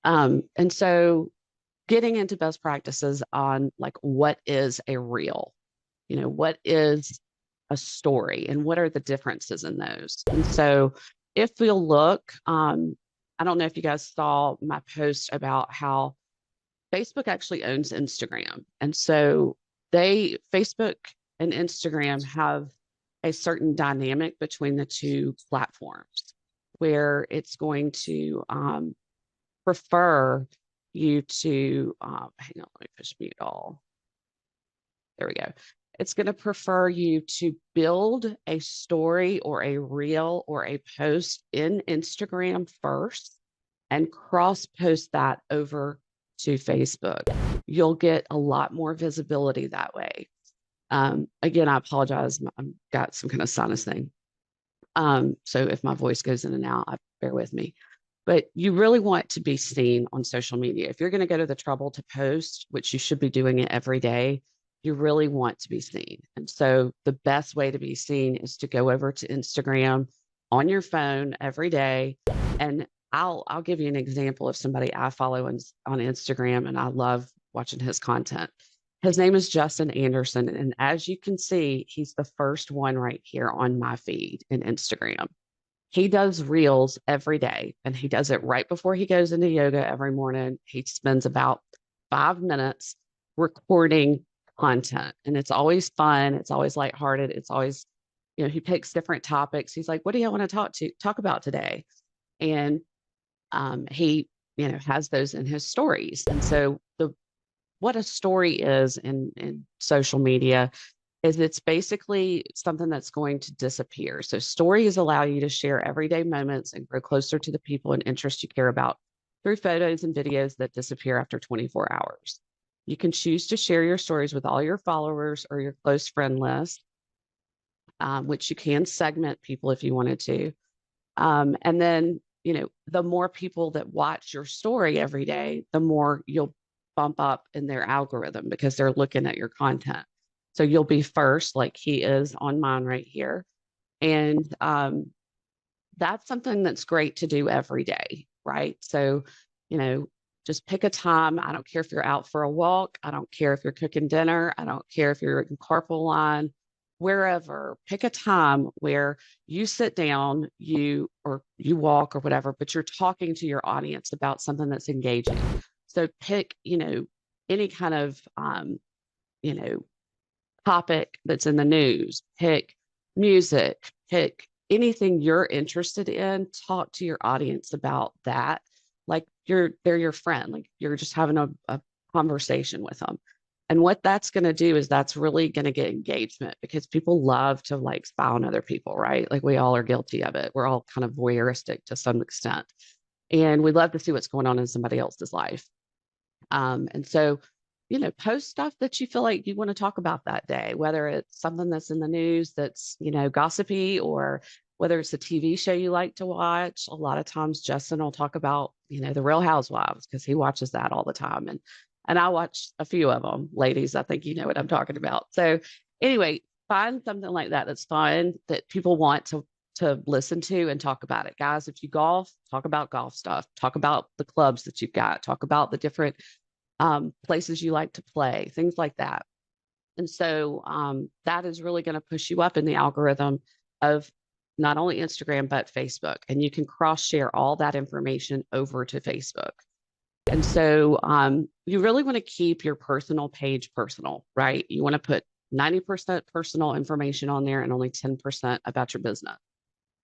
And so getting into best practices on like what is a reel, what is a story and what are the differences in those. And so if we'll look, I don't know if you guys saw my post about how Facebook actually owns Instagram. And so Facebook and Instagram have a certain dynamic between the two platforms where it's going to prefer you to, hang on, let me push mute all. There we go. It's going to prefer you to build a story or a reel or a post in Instagram first and cross post that over to Facebook. You'll get a lot more visibility that way. Again, I apologize. I've got some kind of sinus thing. So if my voice goes in and out, bear with me. But you really want to be seen on social media. If you're going to go to the trouble to post, which you should be doing it every day, you really want to be seen. And so the best way to be seen is to go over to Instagram on your phone every day. And I'll give you an example of somebody I follow on Instagram, and I love watching his content. His name is Justin Anderson. And as you can see, he's the first one right here on my feed in Instagram. He does reels every day, and he does it right before he goes into yoga every morning. He spends about 5 minutes recording content, and it's always fun. It's always lighthearted. It's always, he picks different topics. He's like, "What do you want to talk about today?" And he, has those in his stories. And so what a story is in social media is it's basically something that's going to disappear. So stories allow you to share everyday moments and grow closer to the people and interests you care about through photos and videos that disappear after 24 hours. You can choose to share your stories with all your followers or your close friend list, which you can segment people if you wanted to. And then, the more people that watch your story every day, the more you'll bump up in their algorithm because they're looking at your content. So you'll be first, like he is on mine right here. And that's something that's great to do every day, right? So, just pick a time. I don't care if you're out for a walk. I don't care if you're cooking dinner. I don't care if you're in carpool line, wherever. Pick a time where you sit down, you walk or whatever, but you're talking to your audience about something that's engaging. So pick, any kind of, you know, topic that's in the news, pick music, pick anything you're interested in, talk to your audience about that. Like they're your friend, like you're just having a conversation with them. And what that's going to do is that's really going to get engagement because people love to like spy on other people, right? Like we all are guilty of it. We're all kind of voyeuristic to some extent. And we love to see what's going on in somebody else's life. And so, post stuff that you feel like you want to talk about that day, whether it's something that's in the news that's, gossipy, or whether it's a TV show you like to watch. A lot of times Justin will talk about, the Real Housewives because he watches that all the time. And I watch a few of them. Ladies, I think you know what I'm talking about. So anyway, find something like that that's fun that people want to listen to and talk about it. Guys, if you golf, talk about golf stuff, talk about the clubs that you've got, talk about the different places you like to play, things like that. And so that is really going to push you up in the algorithm of not only Instagram, but Facebook. And you can cross share all that information over to Facebook. And so you really want to keep your personal page personal, right? You want to put 90% personal information on there and only 10% about your business,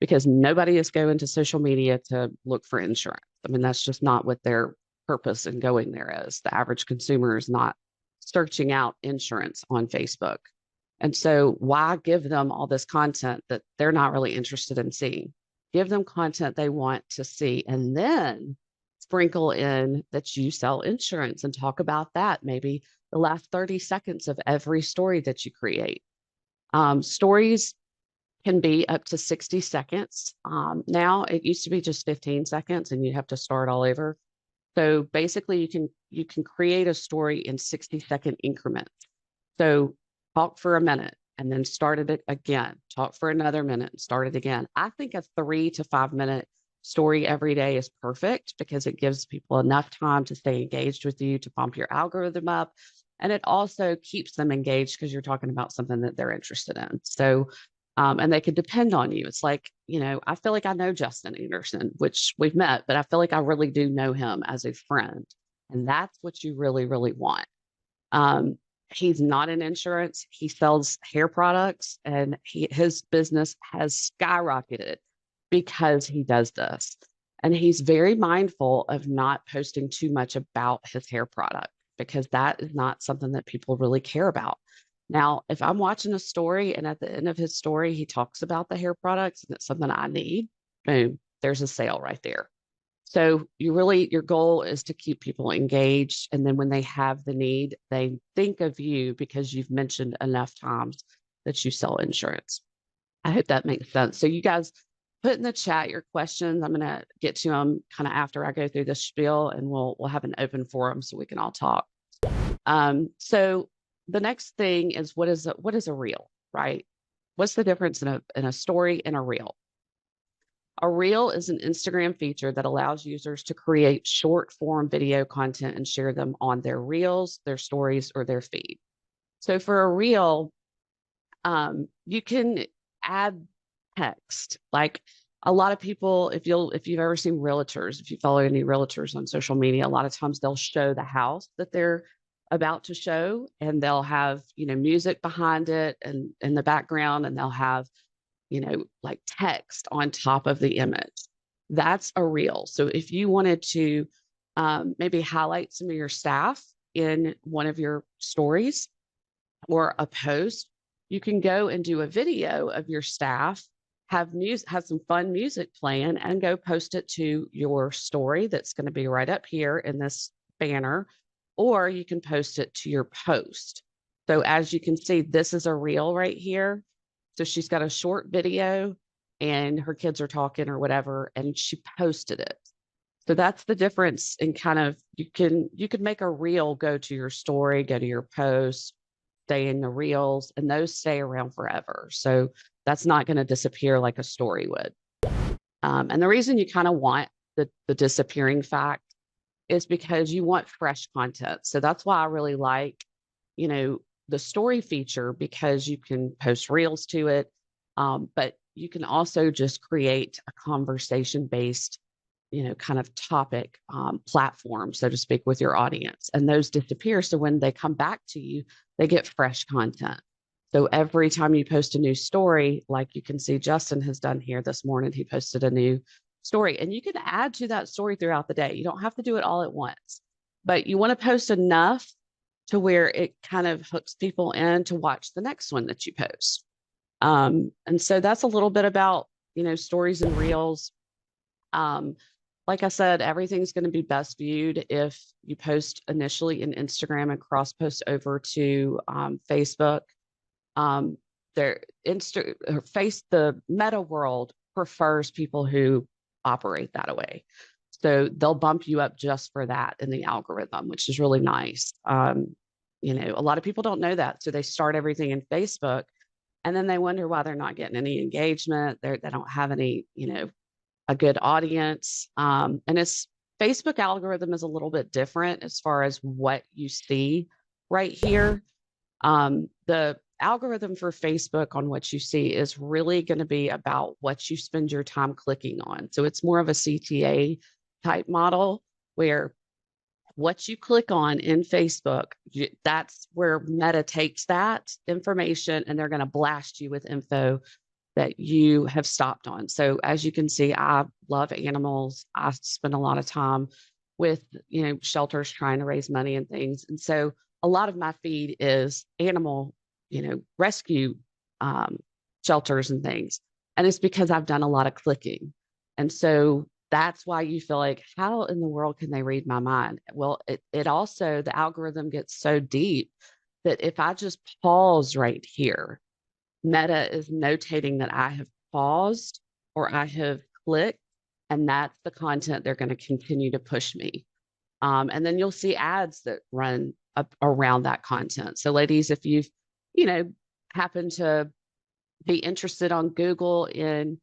because nobody is going to social media to look for insurance. I mean, that's just not what their purpose in going there is. The average consumer is not searching out insurance on Facebook. And so why give them all this content that they're not really interested in seeing? Give them content they want to see, and then sprinkle in that you sell insurance and talk about that, maybe the last 30 seconds of every story that you create. Stories can be up to 60 seconds. Now it used to be just 15 seconds and you have to start all over. So basically you can create a story in 60-second increments. So talk for a minute and then start it again. Talk for another minute and start it again. I think a 3 to 5 minute story every day is perfect because it gives people enough time to stay engaged with you, to bump your algorithm up. And it also keeps them engaged because you're talking about something that they're interested in. So, and they could depend on you. It's like, I feel like I know Justin Anderson, which we've met, but I feel like I really do know him as a friend. And that's what you really, really want. Um, he's not in insurance. He sells hair products, and his business has skyrocketed because he does this. And he's very mindful of not posting too much about his hair product because that is not something that people really care about. Now, if I'm watching a story and at the end of his story, he talks about the hair products and it's something I need, boom, there's a sale right there. So your goal is to keep people engaged. And then when they have the need, they think of you because you've mentioned enough times that you sell insurance. I hope that makes sense. So you guys put in the chat your questions. I'm going to get to them kind of after I go through the spiel, and we'll have an open forum so we can all talk. So the next thing is what is a reel, right? What's the difference in a story and a reel? A reel is an Instagram feature that allows users to create short form video content and share them on their reels, their stories, or their feed. So for a reel, you can add text. Like a lot of people, if you've ever seen realtors, if you follow any realtors on social media, a lot of times they'll show the house that they're about to show, and they'll have music behind it and in the background, and they'll have like text on top of the image. That's a reel. So if you wanted to maybe highlight some of your staff in one of your stories or a post, you can go and do a video of your staff, have some fun music playing, and go post it to your story that's going to be right up here in this banner, or you can post it to your post. So as you can see, this is a reel right here. So she's got a short video and her kids are talking or whatever, and she posted it. So that's the difference in kind of you could make a reel go to your story, go to your post, stay in the reels, and those stay around forever. So that's not going to disappear like a story would. And the reason you kind of want the disappearing fact is because you want fresh content. So that's why I really like, the story feature, because you can post reels to it. But you can also just create a conversation based, kind of topic platform, so to speak, with your audience. And those disappear. So when they come back to you, they get fresh content. So every time you post a new story, like you can see Justin has done here this morning, he posted a new story, and you can add to that story throughout the day. You don't have to do it all at once, but you want to post enough to where it kind of hooks people in to watch the next one that you post. And so that's a little bit about, stories and reels. Like I said, everything's going to be best viewed if you post initially in Instagram and cross post over to Facebook. The meta world prefers people who operate that way. So they'll bump you up just for that in the algorithm, which is really nice. A lot of people don't know that. So they start everything in Facebook, and then they wonder why they're not getting any engagement. They don't have any, a good audience. And it's Facebook algorithm is a little bit different as far as what you see right here. The algorithm for Facebook on what you see is really going to be about what you spend your time clicking on. So it's more of a CTA type model where what you click on in Facebook, that's where Meta takes that information and they're going to blast you with info that you have stopped on. So as you can see, I love animals. I spend a lot of time with, shelters trying to raise money and things. And so a lot of my feed is animal, rescue shelters and things. And it's because I've done a lot of clicking. And so that's why you feel like, how in the world can they read my mind? Well, it also, the algorithm gets so deep that if I just pause right here, Meta is notating that I have paused or I have clicked, and that's the content they're going to continue to push me. And then you'll see ads that run up around that content. So ladies, if you've, happen to be interested on Google in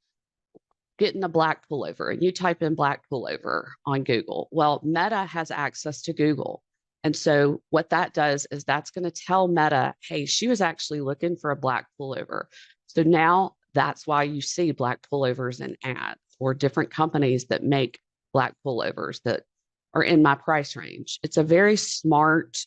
getting a black pullover and you type in black pullover on Google. Well, Meta has access to Google. And so what that does is that's going to tell Meta, hey, she was actually looking for a black pullover. So now that's why you see black pullovers in ads or different companies that make black pullovers that are in my price range. It's a very smart,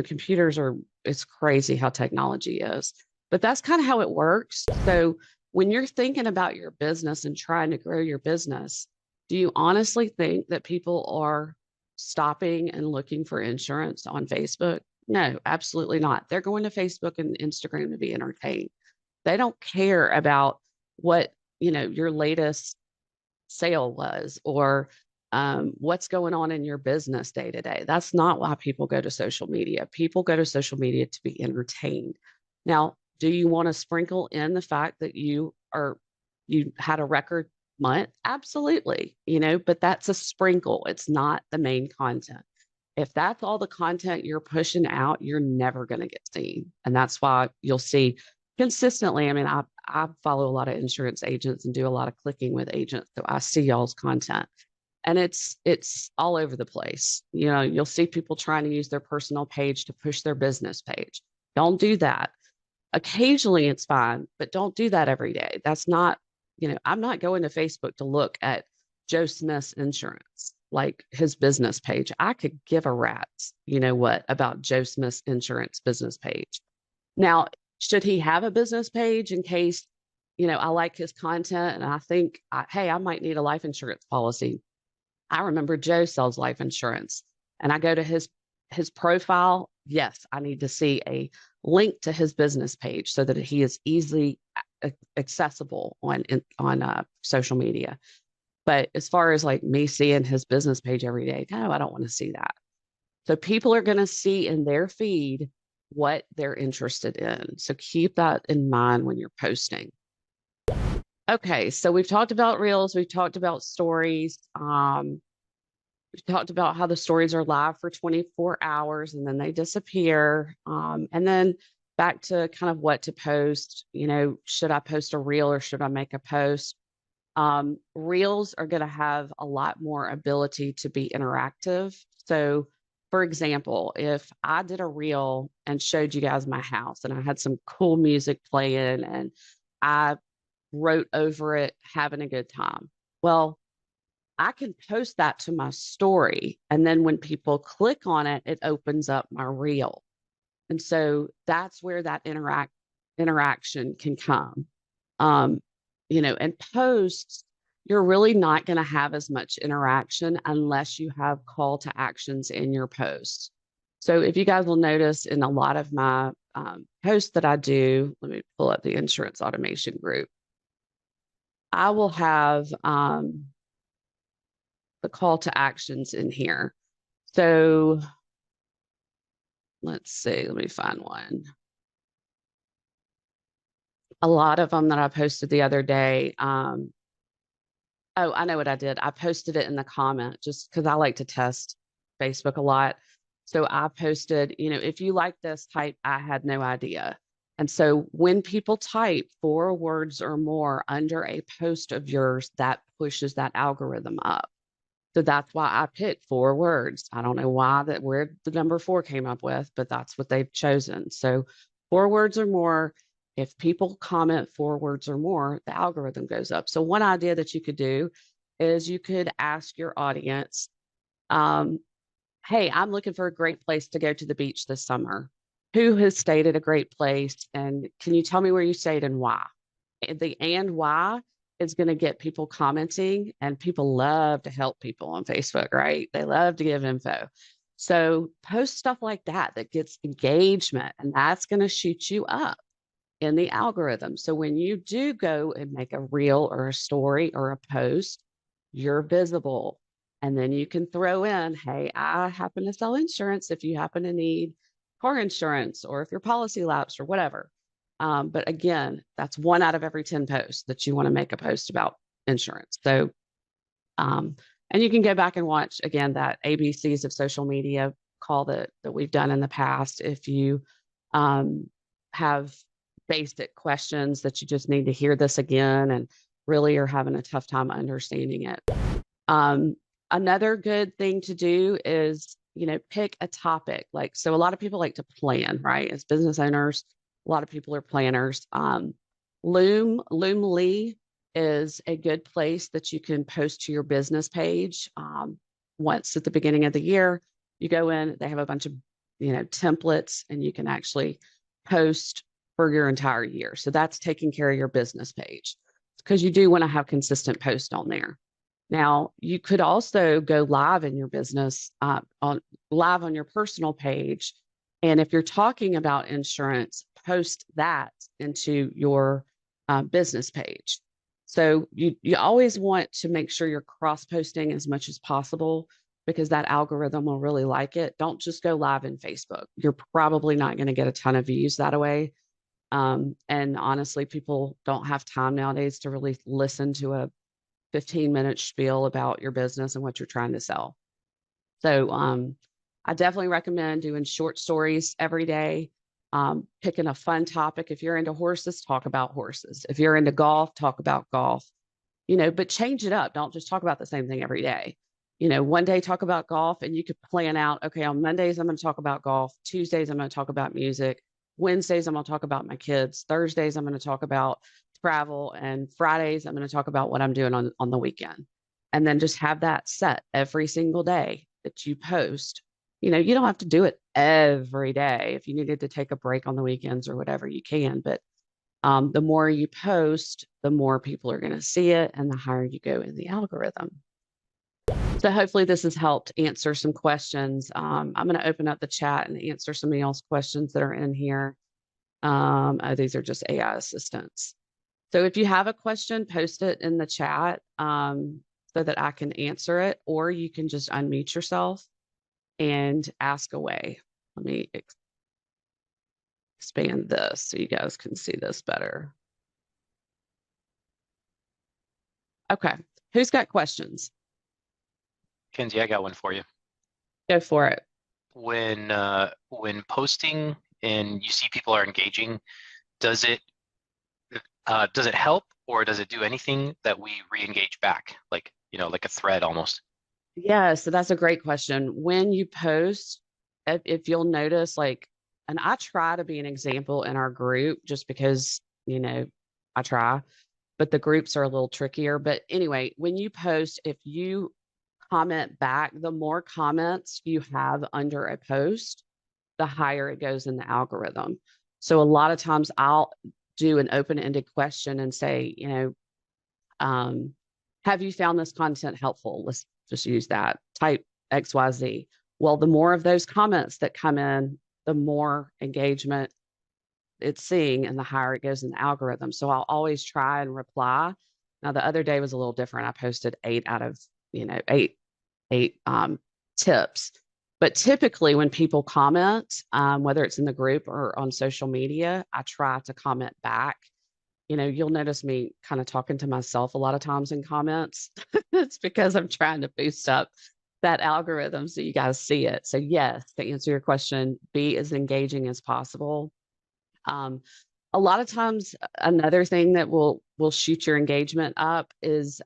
computers are, it's crazy how technology is, but that's kind of how it works. So when you're thinking about your business and trying to grow your business, do you honestly think that people are stopping and looking for insurance on Facebook? No, absolutely not. They're going to Facebook and Instagram to be entertained. They don't care about what, your latest sale was or what's going on in your business day to day. That's not why people go to social media. People go to social media to be entertained. Now, do you want to sprinkle in the fact that you had a record month? Absolutely, but that's a sprinkle. It's not the main content. If that's all the content you're pushing out, you're never going to get seen. And that's why you'll see consistently. I mean, I follow a lot of insurance agents and do a lot of clicking with agents. So I see y'all's content. And it's all over the place. You'll see people trying to use their personal page to push their business page. Don't do that. Occasionally it's fine, but don't do that every day. That's not, I'm not going to Facebook to look at Joe Smith's insurance, like his business page. I could give a rat's, about Joe Smith's insurance business page. Now, should he have a business page in case, I like his content and I think, hey, I might need a life insurance policy. I remember Joe sells life insurance and I go to his profile. Yes, I need to see a link to his business page so that he is easily accessible on social media. But as far as like me seeing his business page every day, no, I don't want to see that. So people are going to see in their feed what they're interested in. So keep that in mind when you're posting. Okay, so we've talked about reels, we've talked about stories. We've talked about how the stories are live for 24 hours and then they disappear. And then back to kind of what to post, should I post a reel or should I make a post? Reels are going to have a lot more ability to be interactive. So for example, if I did a reel and showed you guys my house and I had some cool music playing and I wrote over it, having a good time. Well, I can post that to my story. And then when people click on it, it opens up my reel. And so that's where that interaction can come. And posts, you're really not going to have as much interaction unless you have call to actions in your posts. So if you guys will notice in a lot of my posts that I do, let me pull up the insurance automation group. I will have the call to actions in here. So let's see, let me find one. A lot of them that I posted the other day. Oh, I know what I did. I posted it in the comment just because I like to test Facebook a lot. So I posted, if you like this, type, I had no idea. And so when people type 4 words or more under a post of yours, that pushes that algorithm up. So that's why I picked 4 words. I don't know where the number 4 came up with, but that's what they've chosen. So 4 words or more. If people comment 4 words or more, the algorithm goes up. So one idea that you could do is you could ask your audience, hey, I'm looking for a great place to go to the beach this summer. Who has stayed at a great place? And can you tell me where you stayed and why? The and why is going to get people commenting, and people love to help people on Facebook, right? They love to give info. So post stuff like that gets engagement, and that's going to shoot you up in the algorithm. So when you do go and make a reel or a story or a post, you're visible. And then you can throw in, hey, I happen to sell insurance if you happen to need car insurance or if your policy lapsed or whatever. But again, that's 1 out of every 10 posts that you want to make a post about insurance. So, and you can go back and watch again that ABCs of social media call that we've done in the past. If you have basic questions that you just need to hear this again and really are having a tough time understanding it. Another good thing to do is, pick a topic. Like, so a lot of people like to plan, right? As business owners, a lot of people are planners. Loomly is a good place that you can post to your business page. Once at the beginning of the year, you go in, they have a bunch of, templates, and you can actually post for your entire year. So that's taking care of your business page, because you do want to have consistent posts on there. Now, you could also go live in your business, live on your personal page. And if you're talking about insurance, post that into your business page. So you always want to make sure you're cross posting as much as possible, because that algorithm will really like it. Don't just go live in Facebook. You're probably not going to get a ton of views that way. And honestly, people don't have time nowadays to really listen to a 15-minute spiel about your business and what you're trying to sell. So I definitely recommend doing short stories every day, picking a fun topic. If you're into horses, talk about horses. If you're into golf, talk about golf, but change it up. Don't just talk about the same thing every day. One day talk about golf, and you could plan out, okay, on Mondays, I'm going to talk about golf. Tuesdays, I'm going to talk about music. Wednesdays, I'm going to talk about my kids. Thursdays, I'm going to talk about travel. And Fridays, I'm going to talk about what I'm doing on the weekend. And then just have that set every single day that you post. You don't have to do it every day. If you needed to take a break on the weekends or whatever, you can. But the more you post, the more people are going to see it, and the higher you go in the algorithm. So hopefully this has helped answer some questions. I'm going to open up the chat and answer some of y'all's questions that are in here. These are just AI assistants. So if you have a question, post it in the chat so that I can answer it, or you can just unmute yourself and ask away. Let me expand this so you guys can see this better. Okay, who's got questions? Kenzie, I got one for you. Go for it. When posting and you see people are engaging, does it help, or does it do anything that we re-engage back, like a thread almost? Yeah, so that's a great question. When you post, if you'll notice, and I try to be an example in our group just because, I try, but the groups are a little trickier. But anyway, when you post, if you comment back, the more comments you have under a post, the higher it goes in the algorithm. So a lot of times I'll do an open-ended question and say, have you found this content helpful? Let's just use that. Type XYZ. Well, the more of those comments that come in, the more engagement it's seeing, and the higher it goes in the algorithm. So I'll always try and reply. Now, the other day was a little different. I posted 8 out of, 8 tips. But typically when people comment, whether it's in the group or on social media, I try to comment back. You'll notice me kind of talking to myself a lot of times in comments. It's because I'm trying to boost up that algorithm so you guys see it. So yes, to answer your question, be as engaging as possible. A lot of times, another thing that will shoot your engagement up is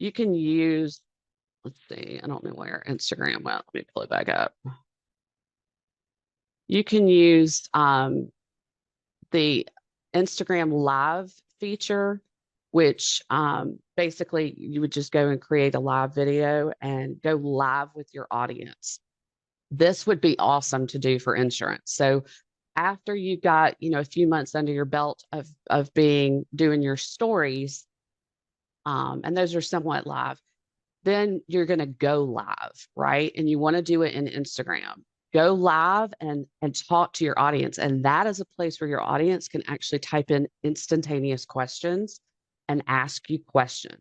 you can use, let's see, I don't know where Instagram went. Let me pull it back up. You can use the Instagram Live feature, which basically you would just go and create a live video and go live with your audience. This would be awesome to do for insurance. So after you got, a few months under your belt of doing your stories, and those are somewhat live, then you're going to go live, right? And you want to do it in Instagram. Go live and talk to your audience. And that is a place where your audience can actually type in instantaneous questions and ask you questions,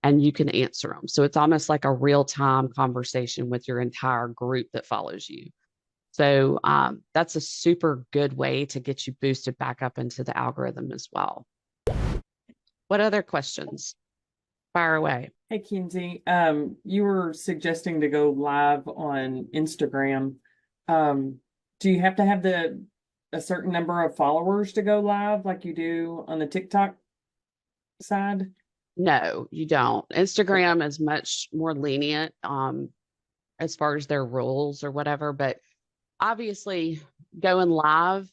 and you can answer them. So it's almost like a real-time conversation with your entire group that follows you. So that's a super good way to get you boosted back up into the algorithm as well. What other questions? Fire away. Hey, Kenzie, you were suggesting to go live on Instagram. Do you have to have a certain number of followers to go live like you do on the TikTok side? No, you don't. Instagram is much more lenient as far as their rules or whatever, but obviously going live,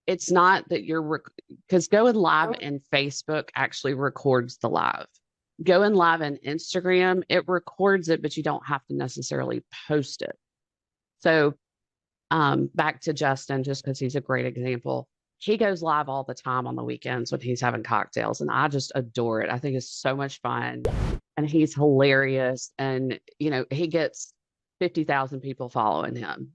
it's not that you're because going live in Facebook actually records the live. Going live in Instagram, it records it, but you don't have to necessarily post it. So back to Justin, just because he's a great example. He goes live all the time on the weekends when he's having cocktails, and I just adore it. I think it's so much fun, and he's hilarious. And he gets 50,000 people following him,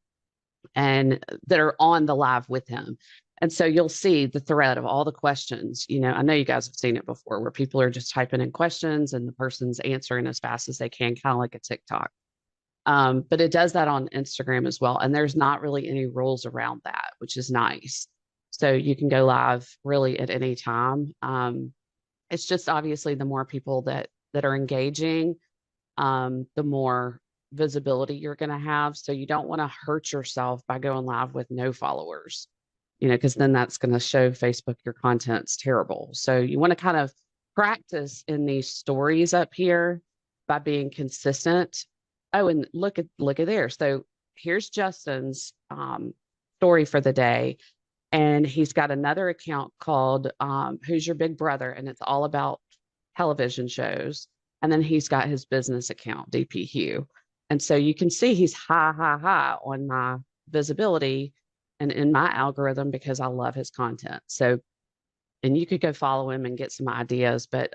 and that are on the live with him. And so you'll see the thread of all the questions. I know you guys have seen it before, where people are just typing in questions and the person's answering as fast as they can, kind of like a TikTok. But it does that on Instagram as well. And there's not really any rules around that, which is nice. So you can go live really at any time. It's just obviously the more people that are engaging, the more visibility you're going to have. So you don't want to hurt yourself by going live with no followers, because then that's going to show Facebook your content's terrible. So you want to kind of practice in these stories up here by being consistent. Oh, and look at there. So here's Justin's story for the day. And he's got another account called Who's Your Big Brother? And it's all about television shows. And then he's got his business account, DP Hugh. And so you can see he's high on my visibility and in my algorithm because I love his content. So, and you could go follow him and get some ideas, but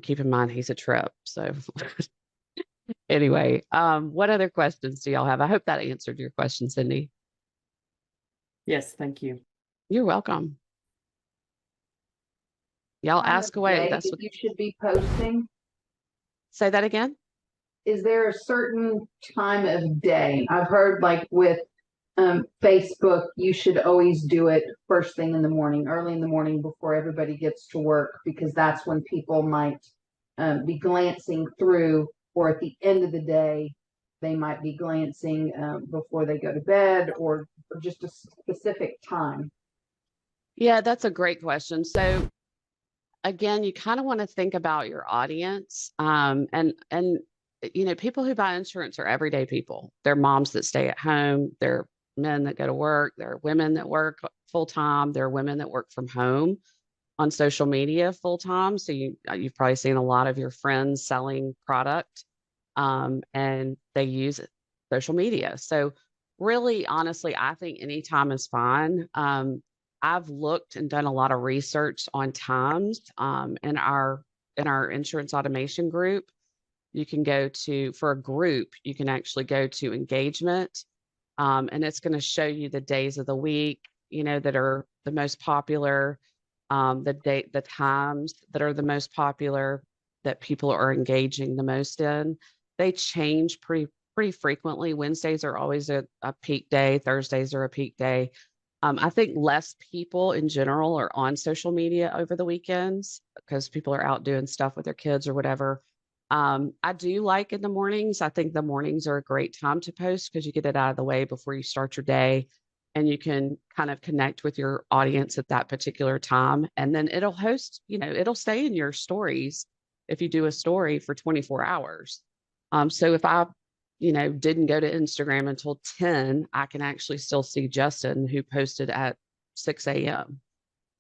keep in mind he's a trip. So anyway, what other questions do y'all have? I hope that answered your question, Cindy. Yes, thank you. You're welcome. Y'all ask away. That's what you should be posting. Say that again. Is there a certain time of day? I've heard like with Facebook, you should always do it first thing in the morning, early in the morning before everybody gets to work, because that's when people might be glancing through, or at the end of the day, they might be glancing before they go to bed, or just a specific time. Yeah, that's a great question. So again, you kind of want to think about your audience. And people who buy insurance are everyday people. They're moms that stay at home. They're men that go to work. There are women that work full time. There are women that work from home on social media full time. So you've probably seen a lot of your friends selling product, and they use social media. So really, honestly, I think any time is fine. I've looked and done a lot of research on times in our insurance automation group. You can go to, for a group, you can actually go to engagement, and it's going to show you the days of the week, that are the most popular, the times that are the most popular, that people are engaging the most in. They change pretty frequently. Wednesdays are always a peak day. Thursdays are a peak day. I think less people in general are on social media over the weekends because people are out doing stuff with their kids or whatever. I do like in the mornings. I think the mornings are a great time to post because you get it out of the way before you start your day, and you can kind of connect with your audience at that particular time. And then it'll it'll stay in your stories if you do a story for 24 hours. So if I didn't go to Instagram until 10, I can actually still see Justin, who posted at 6 a.m.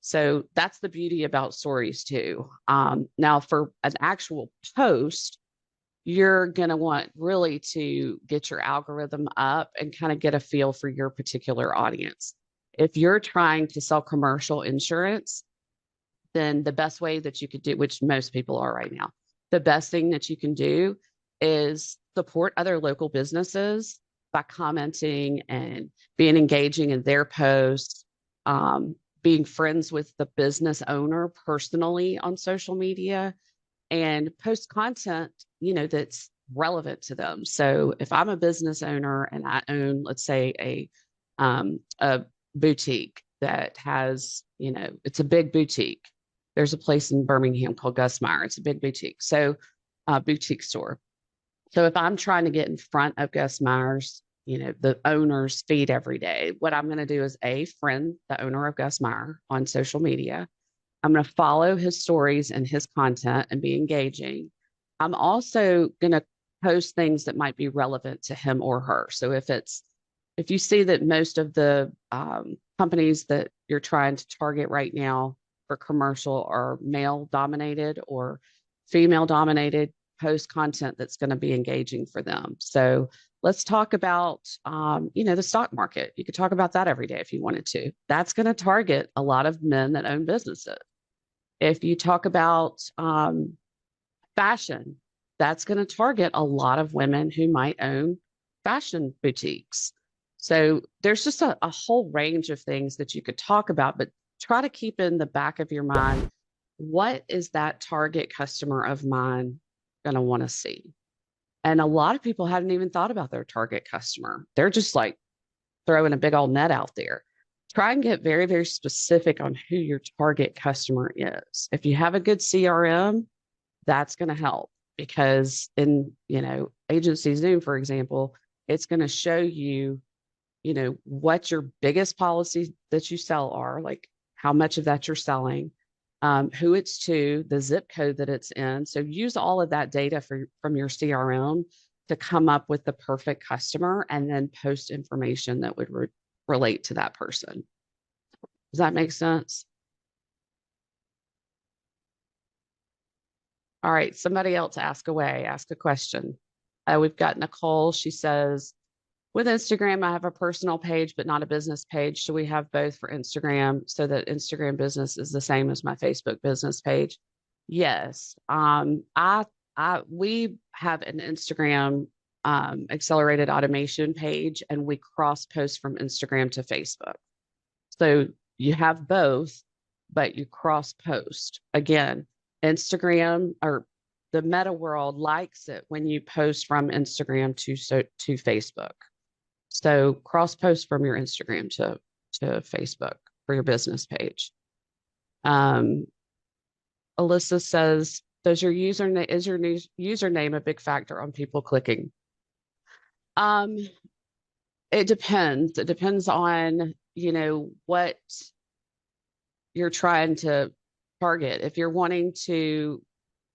So that's the beauty about stories too. Now for an actual post, you're going to want really to get your algorithm up and kind of get a feel for your particular audience. If you're trying to sell commercial insurance, then the best way that you could do, which most people are right now, the best thing that you can do is support other local businesses by commenting and being engaging in their posts, being friends with the business owner personally on social media, and post content, that's relevant to them. So if I'm a business owner and I own, let's say, a boutique that has, it's a big boutique. There's a place in Birmingham called Gus Meyer. It's a big boutique. So boutique store. So if I'm trying to get in front of Gus Meyer's, the owner's feed every day, what I'm going to do is friend the owner of Gus Meyer on social media. I'm going to follow his stories and his content and be engaging. I'm also going to post things that might be relevant to him or her. So if you see that most of the companies that you're trying to target right now for commercial are male dominated or female dominated, post content that's going to be engaging for them. So let's talk about, the stock market. You could talk about that every day if you wanted to. That's going to target a lot of men that own businesses. If you talk about fashion, that's going to target a lot of women who might own fashion boutiques. So there's just a whole range of things that you could talk about, but try to keep in the back of your mind, what is that target customer of mine going to want to see? And a lot of people haven't even thought about their target customer. They're just like throwing a big old net out there. Try and get very, very specific on who your target customer is. If you have a good CRM, that's going to help, because in, Agency Zoom, for example, it's going to show you, what your biggest policies that you sell are, like how much of that you're selling, who it's to, the zip code that it's in. So use all of that data from your CRM to come up with the perfect customer, and then post information that would relate to that person. Does that make sense? All right, somebody else ask away, ask a question. We've got Nicole. She says, with Instagram, I have a personal page, but not a business page. Should we have both for Instagram so that Instagram business is the same as my Facebook business page? Yes. We have an Instagram accelerated automation page, and we cross post from Instagram to Facebook. So you have both, but you cross post. Again, Instagram or the meta world likes it when you post from Instagram to Facebook. So cross post from your Instagram to Facebook for your business page. Alyssa says, is your username a big factor on people clicking? It depends. It depends on, what you're trying to target. If you're wanting to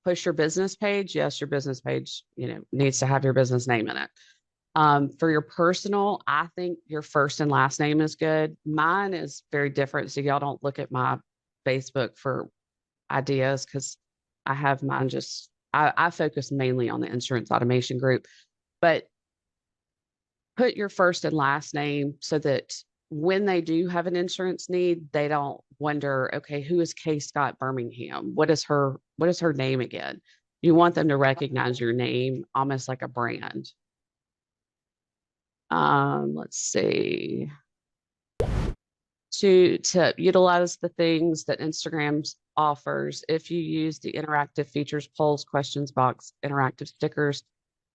push your business page, yes, your business page, needs to have your business name in it. For your personal, I think your first and last name is good. Mine is very different. So y'all don't look at my Facebook for ideas, because I have mine I focus mainly on the insurance automation group, but put your first and last name so that when they do have an insurance need, they don't wonder, okay, who is Kay Scott Birmingham? What is her name again? You want them to recognize your name almost like a brand. Let's see. To utilize the things that Instagram offers, if you use the interactive features, polls, questions box, interactive stickers,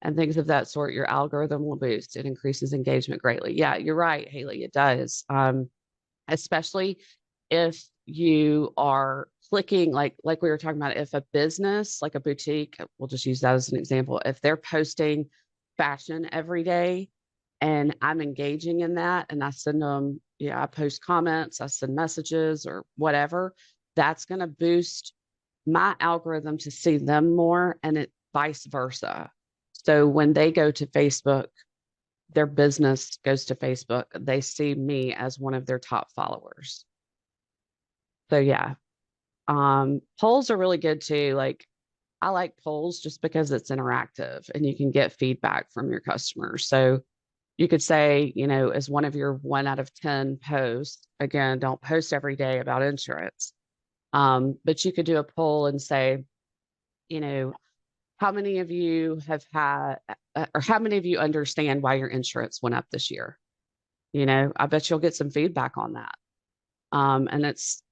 and things of that sort, your algorithm will boost. It increases engagement greatly. Yeah, you're right, Haley, it does. Especially if you are clicking, like we were talking about, if a business, like a boutique, we'll just use that as an example, if they're posting fashion every day, and I'm engaging in that, and I send them, I post comments, I send messages or whatever, that's going to boost my algorithm to see them more, and it vice versa. So when they go to Facebook, their business goes to Facebook, they see me as one of their top followers. So yeah, polls are really good too. Like, I like polls just because it's interactive and you can get feedback from your customers. So you could say, as one of your 1 out of 10 posts, again, don't post every day about insurance. But you could do a poll and say, how many of you have had, or how many of you understand why your insurance went up this year? I bet you'll get some feedback on that. And it's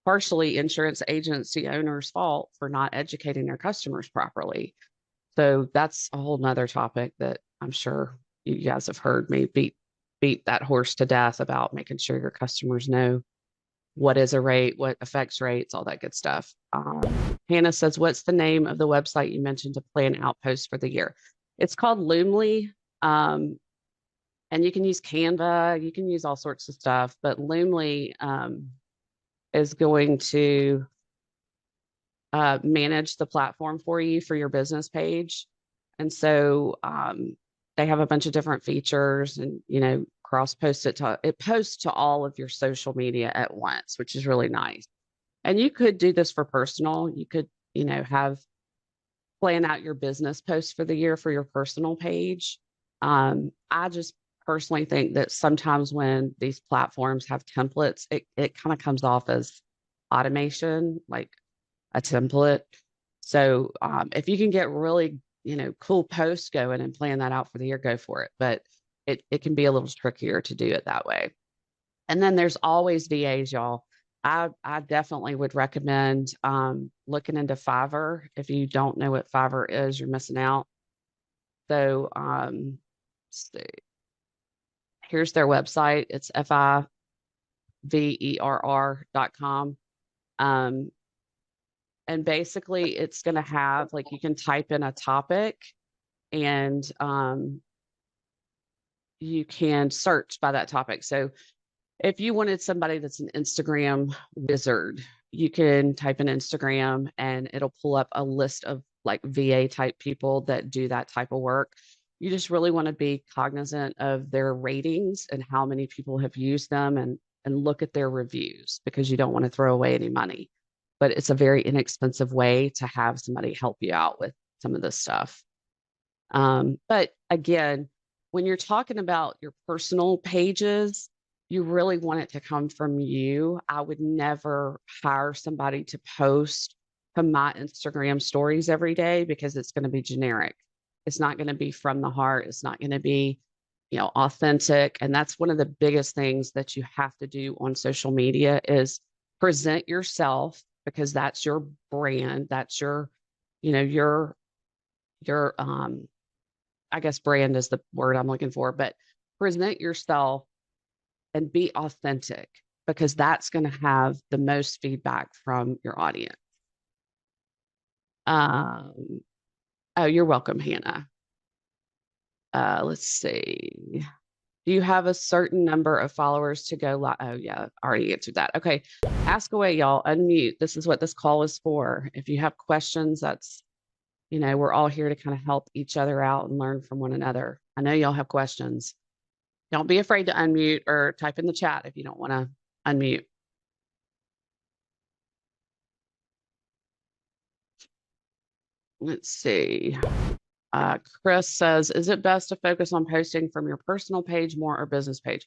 partially insurance agency owners' fault for not educating their customers properly. So that's a whole nother topic that I'm sure you guys have heard me beat that horse to death about making sure your customers know what is a rate, what affects rates, all that good stuff. Hannah says, what's the name of the website you mentioned to plan outposts for the year? It's called Loomly. And you can use Canva, you can use all sorts of stuff, but Loomly is going to manage the platform for you for your business page. And so they have a bunch of different features and, cross post it posts to all of your social media at once, which is really nice. And you could do this for personal. You could, plan out your business posts for the year for your personal page. I just personally think that sometimes when these platforms have templates, it kind of comes off as automation, like a template. So if you can get really, cool posts going and plan that out for the year, go for it. But it can be a little trickier to do it that way. And then there's always VAs, y'all. I definitely would recommend looking into Fiverr. If you don't know what Fiverr is, you're missing out. So let's see. Here's their website. It's fiverr.com. And basically it's going to have, like, you can type in a topic and you can search by that topic. So if you wanted somebody that's an Instagram wizard, you can type in Instagram and it'll pull up a list of like VA type people that do that type of work. You just really want to be cognizant of their ratings and how many people have used them and look at their reviews, because you don't want to throw away any money. But it's a very inexpensive way to have somebody help you out with some of this stuff. But again, when you're talking about your personal pages, you really want it to come from you. I would never hire somebody to post to my Instagram stories every day, because it's going to be generic. It's not going to be from the heart. It's not going to be, authentic. And that's one of the biggest things that you have to do on social media is present yourself, because that's your brand. That's your I guess brand is the word I'm looking for, but present yourself and be authentic, because that's going to have the most feedback from your audience. Oh, you're welcome, Hannah. Let's see. Do you have a certain number of followers to go live? Oh, yeah, already answered that. Okay, ask away, y'all. Unmute. This is what this call is for. If you have questions, that's, we're all here to kind of help each other out and learn from one another. I know y'all have questions. Don't be afraid to unmute or type in the chat if you don't want to unmute. Let's see. Chris says, is it best to focus on posting from your personal page more or business page?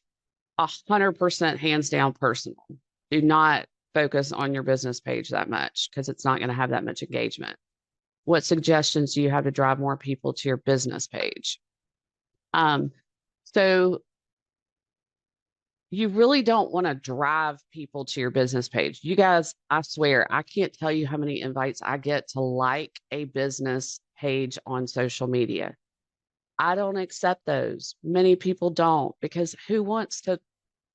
100% hands down personal. Do not focus on your business page that much, because it's not going to have that much engagement. What suggestions do you have to drive more people to your business page? So you really don't want to drive people to your business page. You guys, I swear, I can't tell you how many invites I get to like a business page on social media. I don't accept those. Many people don't, because who wants to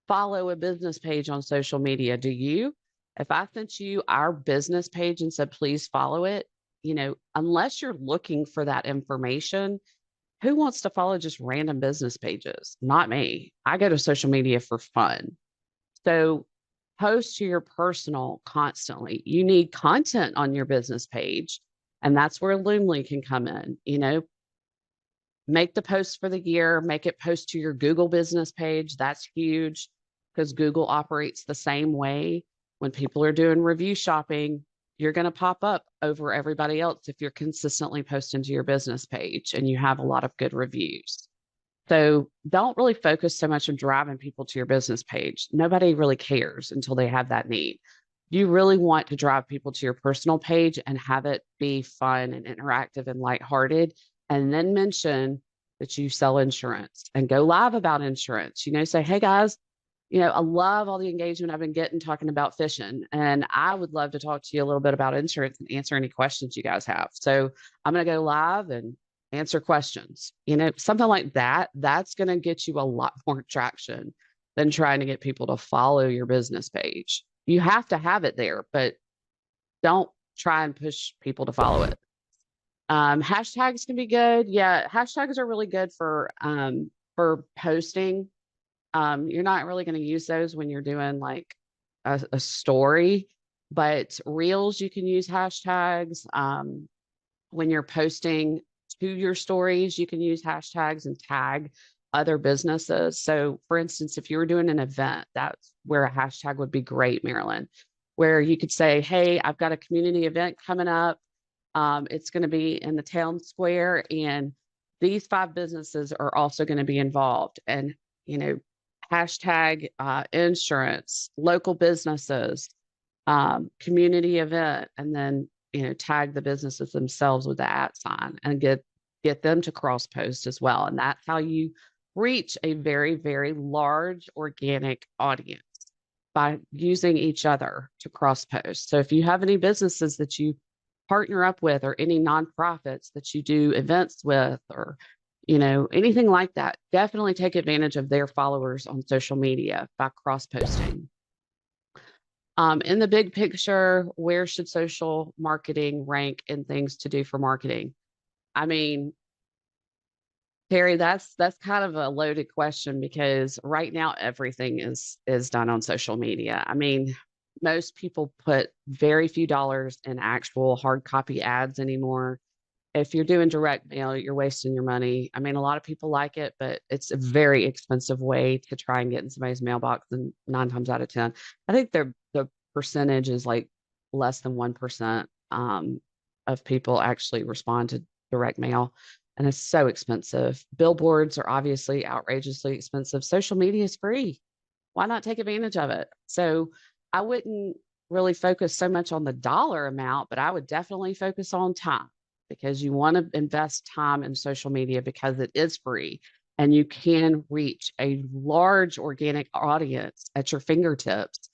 follow a business page on social media? Do you? If I sent you our business page and said, please follow it, unless you're looking for that information, who wants to follow just random business pages? Not me. I go to social media for fun. So post to your personal constantly. You need content on your business page, and that's where Loomly can come in. Make the post for the year, make it post to your Google business page. That's huge, because Google operates the same way. When people are doing review shopping, you're going to pop up over everybody else if you're consistently posting to your business page and you have a lot of good reviews. So don't really focus so much on driving people to your business page. Nobody really cares until they have that need. You really want to drive people to your personal page and have it be fun and interactive and lighthearted, and then mention that you sell insurance and go live about insurance. Say, hey guys, I love all the engagement I've been getting talking about fishing, and I would love to talk to you a little bit about insurance and answer any questions you guys have. So I'm going to go live and answer questions. Something like that. That's going to get you a lot more traction than trying to get people to follow your business page. You have to have it there, but don't try and push people to follow it. Hashtags can be good. Yeah, hashtags are really good for posting. You're not really going to use those when you're doing like a story. But reels, you can use hashtags. When you're posting to your stories, you can use hashtags and tag other businesses. So for instance, if you were doing an event, that's where a hashtag would be great, Marilyn, where you could say, hey, I've got a community event coming up. It's going to be in the town square, and these 5 businesses are also going to be involved. And, you know, hashtag insurance, local businesses, community event, and then, you know, tag the businesses themselves with the @ sign and get them to cross post as well. And that's how you reach a very, very large organic audience, by using each other to cross post. So if you have any businesses that you partner up with, or any nonprofits that you do events with, or, you know, anything like that, definitely take advantage of their followers on social media by cross posting. In the big picture, where should social marketing rank in things to do for marketing? I mean, Terry, that's kind of a loaded question, because right now everything is done on social media. I mean, most people put very few dollars in actual hard copy ads anymore. If you're doing direct mail, you're wasting your money. I mean, a lot of people like it, but it's a very expensive way to try and get in somebody's mailbox. And 9 times out of 10, I think the percentage is like less than 1% of people actually respond to direct mail. And it's so expensive. Billboards are obviously outrageously expensive. Social media is free. Why not take advantage of it? So I wouldn't really focus so much on the dollar amount, but I would definitely focus on time, because you want to invest time in social media because it is free and you can reach a large organic audience at your fingertips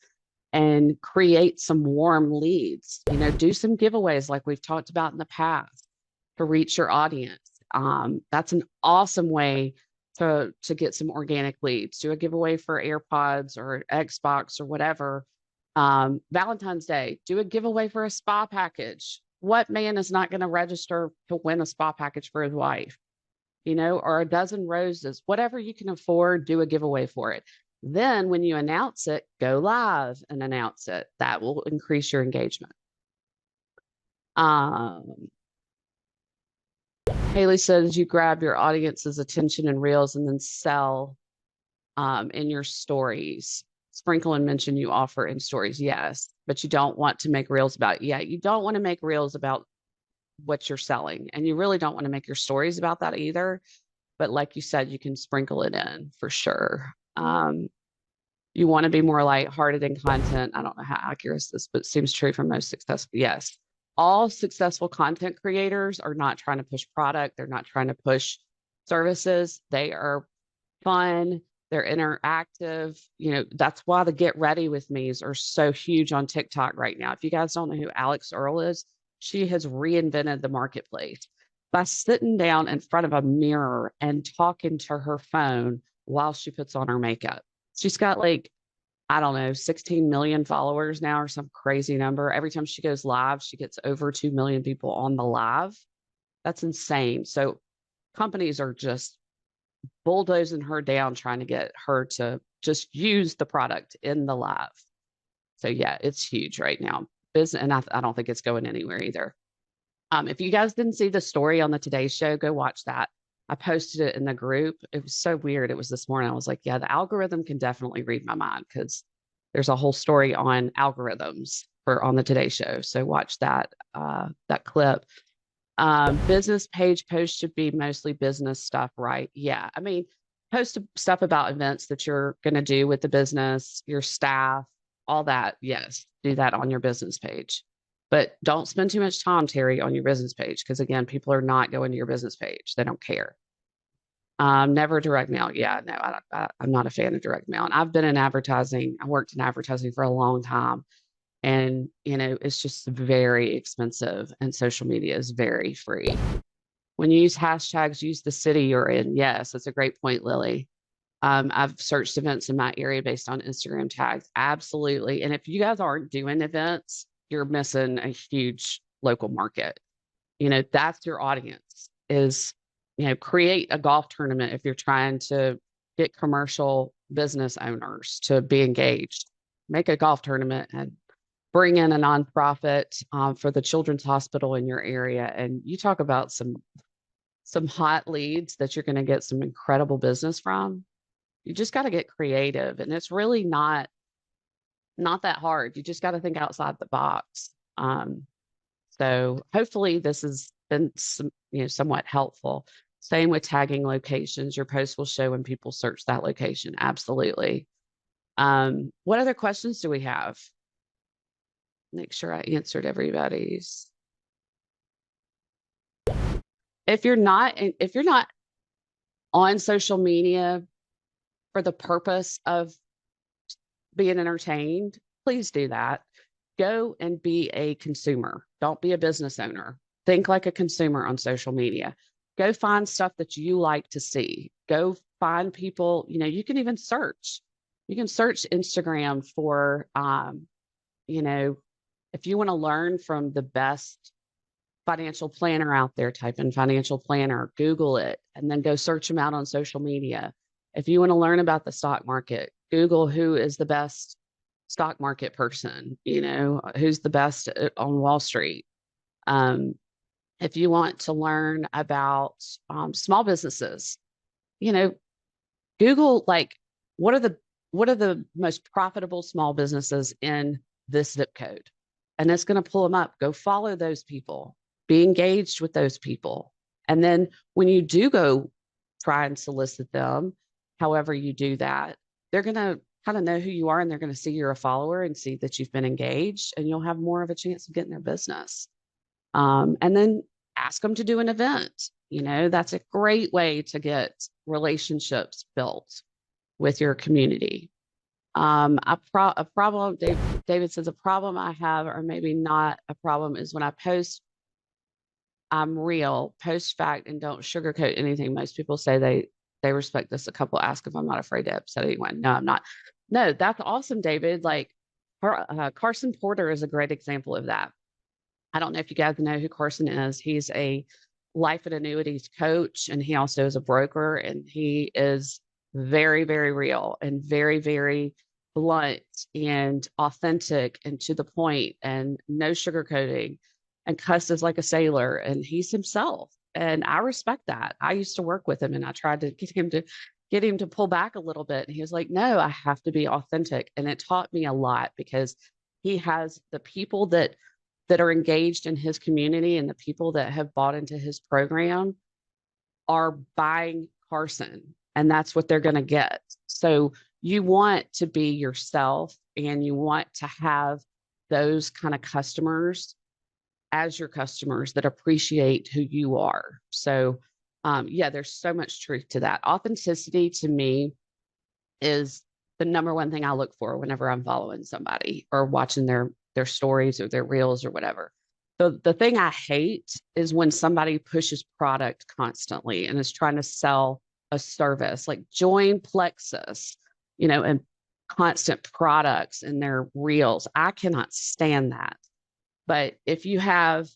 and create some warm leads. You know, do some giveaways like we've talked about in the past to reach your audience. That's an awesome way to get some organic leads. Do a giveaway for AirPods or Xbox or whatever. Valentine's Day, do a giveaway for a spa package. What man is not going to register to win a spa package for his wife? You know, or a dozen roses, whatever you can afford, do a giveaway for it. Then when you announce it, go live and announce it. That will increase your engagement. Haley says you grab your audience's attention in reels and then sell in your stories. Sprinkle and mention you offer in stories. Yes, but you don't want to make reels about, you don't want to make reels about what you're selling. And you really don't want to make your stories about that either. But like you said, you can sprinkle it in for sure. You want to be more lighthearted in content. I don't know how accurate this is, but it seems true for most successful. Yes. All successful content creators are not trying to push product. They're not trying to push services. They are fun. They're interactive. You know, that's why the Get Ready With Me's are so huge on TikTok right now. If you guys don't know who Alex Earl is, she has reinvented the marketplace by sitting down in front of a mirror and talking to her phone while she puts on her makeup. She's got like, I don't know, 16 million followers now or some crazy number. Every time she goes live, she gets over 2 million people on the live. That's insane. So companies are just bulldozing her down, trying to get her to just use the product in the live. So yeah, it's huge right now. And I don't think it's going anywhere either. If you guys didn't see the story on the Today Show, go watch that. I posted it in the group. It was so weird. It was this morning. I was like, yeah, the algorithm can definitely read my mind, because there's a whole story on algorithms on the Today Show. So watch that clip. Business page posts should be mostly business stuff, right? Yeah. I mean, post stuff about events that you're going to do with the business, your staff, all that. Yes, do that on your business page. But don't spend too much time, Terry, on your business page, because again, people are not going to your business page. They don't care. Never direct mail. Yeah, no, I'm not a fan of direct mail. And I've been in advertising. I worked in advertising for a long time. And, you know, it's just very expensive, and social media is very free. When you use hashtags, use the city you're in. Yes, that's a great point, Lily. I've searched events in my area based on Instagram tags. Absolutely. And if you guys aren't doing events, you're missing a huge local market. You know, that's your audience is, you know, create a golf tournament if you're trying to get commercial business owners to be engaged. Make a golf tournament and bring in a nonprofit for the children's hospital in your area, and you talk about some hot leads that you're going to get some incredible business from. You just got to get creative, and it's really not that hard. You just got to think outside the box. So hopefully this has been somewhat helpful. Same with tagging locations. Your post will show when people search that location. Absolutely. What other questions do we have? Make sure I answered everybody's. If you're not on social media for the purpose of being entertained, please do that. Go and be a consumer. Don't be a business owner. Think like a consumer on social media. Go find stuff that you like to see. Go find people, you can even search. You can search Instagram for, if you want to learn from the best financial planner out there, type in financial planner, Google it, and then go search them out on social media. If you want to learn about the stock market, Google who is the best stock market person, who's the best on Wall Street. If you want to learn about small businesses, Google what are the most profitable small businesses in this zip code, and it's going to pull them up. Go follow those people, be engaged with those people, and then when you do go try and solicit them, however you do that, they're going to kind of know who you are, and they're going to see you're a follower and see that you've been engaged, and you'll have more of a chance of getting their business. And then ask them to do an event. That's a great way to get relationships built with your community. A problem, David says, a problem I have, or maybe not a problem, is when I post, I'm real, post fact, and don't sugarcoat anything. Most people say they respect this. A couple ask if I'm not afraid to upset anyone. No, I'm not. No, that's awesome, David. Carson Porter is a great example of that. I don't know if you guys know who Carson is. He's a life and annuities coach, and he also is a broker, and he is very, very real and very, very blunt and authentic and to the point, and no sugarcoating, and cusses like a sailor, and he's himself. And I respect that. I used to work with him, and I tried to get him to pull back a little bit. And he was like, no, I have to be authentic. And it taught me a lot, because he has the people that are engaged in his community, and the people that have bought into his program are buying Carson, and that's what they're going to get. So you want to be yourself, and you want to have those kind of customers as your customers that appreciate who you are. So there's so much truth to that. Authenticity to me is the number one thing I look for whenever I'm following somebody or watching their stories or their reels or whatever. The thing I hate is when somebody pushes product constantly and is trying to sell a service, like join Plexus, and constant products in their reels. I cannot stand that. But if you have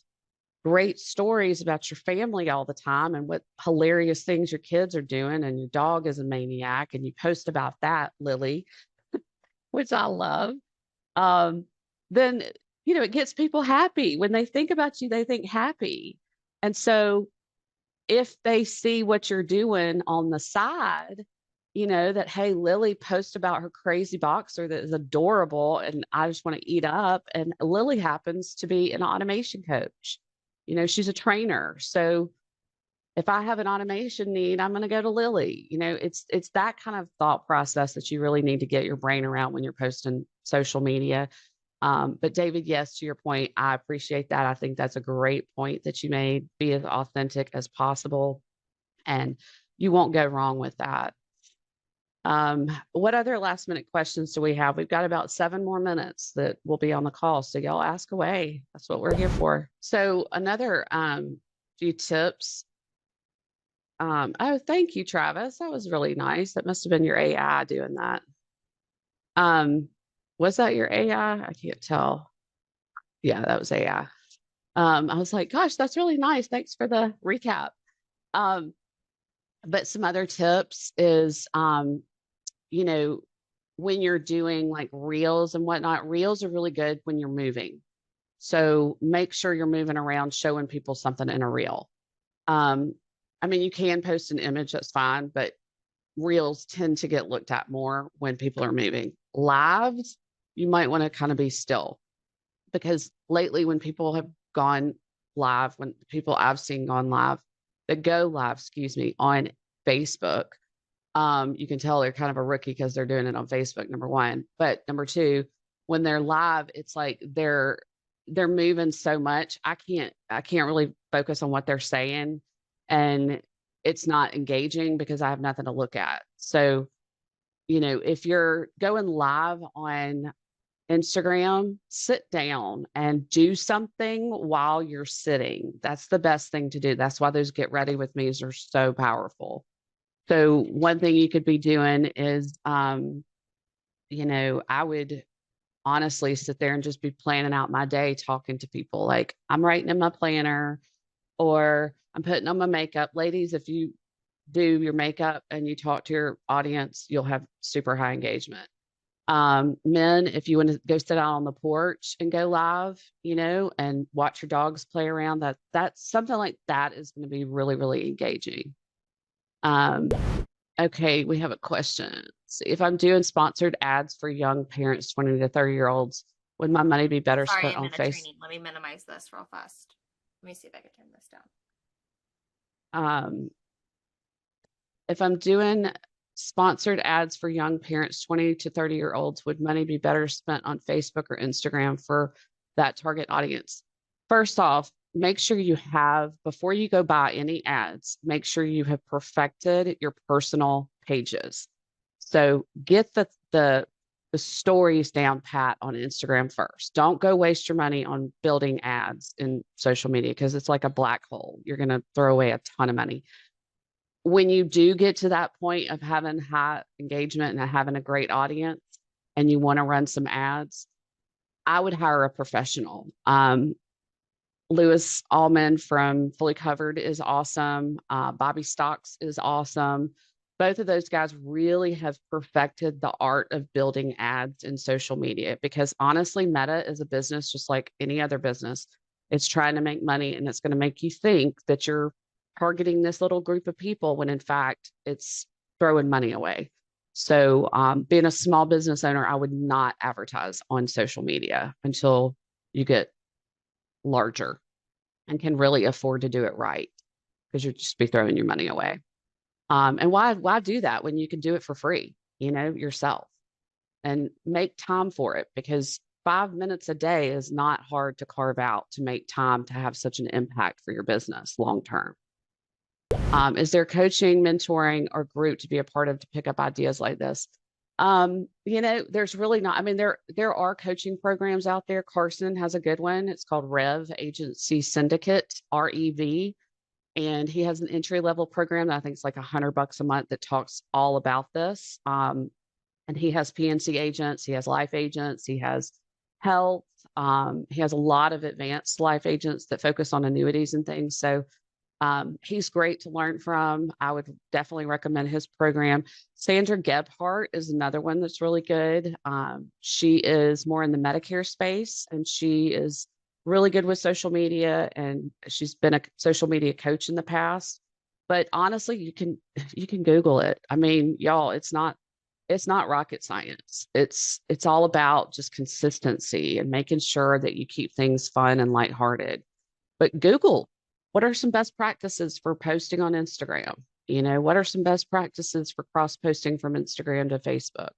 great stories about your family all the time and what hilarious things your kids are doing, and your dog is a maniac, and you post about that, Lily, which I love, then, it gets people happy. When they think about you, they think happy. And so if they see what you're doing on the side, that, hey, Lily posts about her crazy boxer that is adorable, and I just want to eat up. And Lily happens to be an automation coach. She's a trainer. So if I have an automation need, I'm going to go to Lily. It's that kind of thought process that you really need to get your brain around when you're posting social media. But David, yes, to your point, I appreciate that. I think that's a great point that you made. Be as authentic as possible, and you won't go wrong with that. What other last minute questions do we have? We've got about 7 more minutes that will be on the call. So y'all ask away. That's what we're here for. So another few tips. Oh, thank you, Travis. That was really nice. That must have been your AI doing that. Was that your AI? I can't tell. Yeah, that was AI. I was like, gosh, that's really nice. Thanks for the recap. But some other tips is, when you're doing like reels and whatnot, reels are really good when you're moving. So make sure you're moving around, showing people something in a reel. I mean, you can post an image, that's fine, but reels tend to get looked at more when people are moving. Lives, you might want to kind of be still, because lately when people have gone live, when people I've seen gone live, that go live, excuse me, on Facebook, you can tell they're kind of a rookie because they're doing it on Facebook, number one. But number two, when they're live, it's like they're moving so much. I can't really focus on what they're saying, and it's not engaging because I have nothing to look at. So, if you're going live on Instagram, sit down and do something while you're sitting. That's the best thing to do. That's why those get ready with me's are so powerful. So one thing you could be doing is, I would honestly sit there and just be planning out my day, talking to people. Like, I'm writing in my planner, or I'm putting on my makeup. Ladies, if you do your makeup and you talk to your audience, you'll have super high engagement. Men, if you want to go sit out on the porch and go live, and watch your dogs play around, that's something like that is going to be really, really engaging. Okay, we have a question. Let's see, if I'm doing sponsored ads for young parents, 20 to 30-year-olds, would my money be better Sorry, spent I'm on in a Facebook? training. Let me minimize this real fast. Let me see if I can turn this down. If I'm doing sponsored ads for young parents, 20 to 30-year-olds, would money be better spent on Facebook or Instagram for that target audience? First off, make sure you have, before you go buy any ads, make sure you have perfected your personal pages. So get the stories down pat on Instagram first. Don't go waste your money on building ads in social media, because it's like a black hole. You're going to throw away a ton of money. When you do get to that point of having high engagement and having a great audience, and you want to run some ads, I would hire a professional. Lewis Allman from Fully Covered is awesome. Bobby Stocks is awesome. Both of those guys really have perfected the art of building ads in social media, because honestly, Meta is a business just like any other business. It's trying to make money, and it's going to make you think that you're targeting this little group of people when in fact it's throwing money away. So being a small business owner, I would not advertise on social media until you get larger and can really afford to do it right, because you'd just be throwing your money away. And why do that when you can do it for free, yourself, and make time for it? Because 5 minutes a day is not hard to carve out to make time to have such an impact for your business long term. Is there coaching, mentoring, or group to be a part of to pick up ideas like this? There's really not. I mean, there are coaching programs out there. Carson has a good one. It's called Rev Agency Syndicate, REV. And he has an entry-level program that I think is like $100 a month that talks all about this. And he has PNC agents, he has life agents, he has health. He has a lot of advanced life agents that focus on annuities and things. So he's great to learn from. I would definitely recommend his program. Sandra Gebhardt is another one that's really good. She is more in the Medicare space, and she is really good with social media, and she's been a social media coach in the past. But honestly, you can Google it. I mean, y'all, it's not rocket science. It's all about just consistency and making sure that you keep things fun and lighthearted. But Google, what are some best practices for posting on Instagram? What are some best practices for cross-posting from Instagram to Facebook?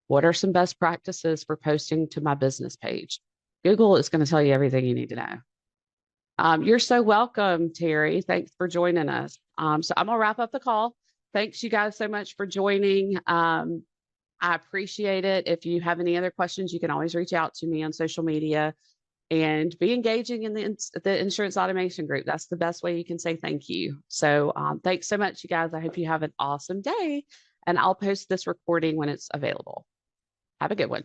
What are some best practices for posting to my business page? Google is going to tell you everything you need to know. You're so welcome, Terry. Thanks for joining us. So I'm going to wrap up the call. Thanks you guys so much for joining. I appreciate it. If you have any other questions, you can always reach out to me on social media, and be engaging in the Insurance Automation Group. That's the best way you can say thank you. So thanks so much, you guys. I hope you have an awesome day, and I'll post this recording when it's available. Have a good one.